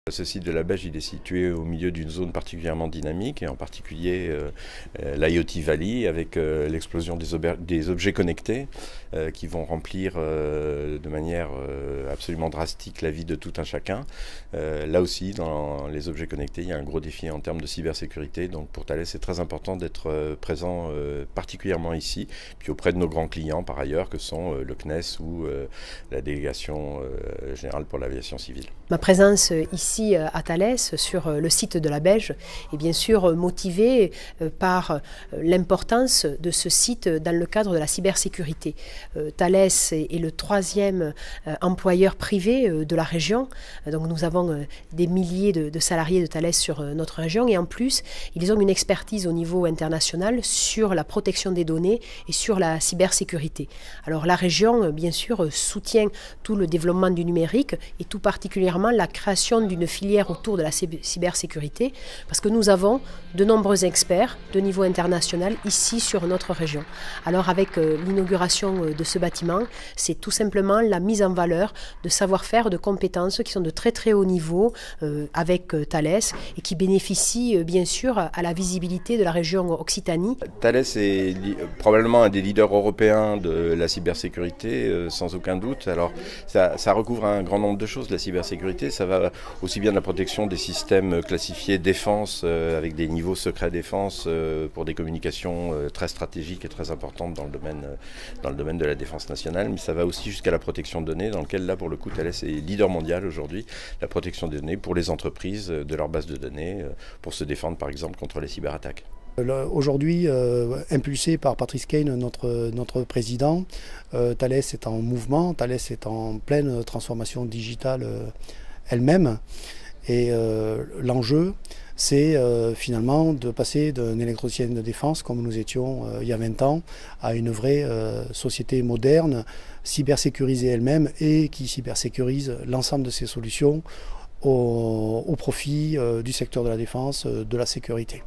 Ce site de la Beige, il est situé au milieu d'une zone particulièrement dynamique, et en particulier l'IoT Valley, avec l'explosion des objets connectés qui vont remplir de manière absolument drastique la vie de tout un chacun. Là aussi, dans les objets connectés, il y a un gros défi en termes de cybersécurité. Donc pour Thales, c'est très important d'être présent particulièrement ici, puis auprès de nos grands clients par ailleurs, que sont le CNES ou la délégation générale pour l'aviation civile. Ma présence ici à Thales, sur le site de la Beige, est bien sûr motivée par l'importance de ce site dans le cadre de la cybersécurité. Thales est le troisième employeur privé de la région, donc nous avons des milliers de salariés de Thales sur notre région, et en plus ils ont une expertise au niveau international sur la protection des données et sur la cybersécurité. Alors la région bien sûr soutient tout le développement du numérique et tout particulièrement la création d'une filière autour de la cybersécurité, parce que nous avons de nombreux experts de niveau international ici sur notre région. Alors avec l'inauguration de ce bâtiment, c'est tout simplement la mise en valeur de savoir-faire, de compétences qui sont de très très haut niveau avec Thales et qui bénéficient bien sûr à la visibilité de la région Occitanie. Thales est probablement un des leaders européens de la cybersécurité, sans aucun doute. Alors ça recouvre un grand nombre de choses, la cybersécurité. Ça va aussi bien de la protection des systèmes classifiés défense avec des niveaux secrets défense pour des communications très stratégiques et très importantes dans le domaine de la défense nationale, mais ça va aussi jusqu'à la protection de données, dans lequel là pour le coup Thales est leader mondial aujourd'hui, la protection des données pour les entreprises, de leurs bases de données, pour se défendre par exemple contre les cyberattaques. Aujourd'hui, impulsé par Patrice Caine, notre président, Thales est en mouvement, Thales est en pleine transformation digitale elle-même. Et l'enjeu, c'est finalement de passer d'un électricien de défense, comme nous étions il y a 20 ans, à une vraie société moderne, cybersécurisée elle-même et qui cybersécurise l'ensemble de ses solutions au profit du secteur de la défense, de la sécurité.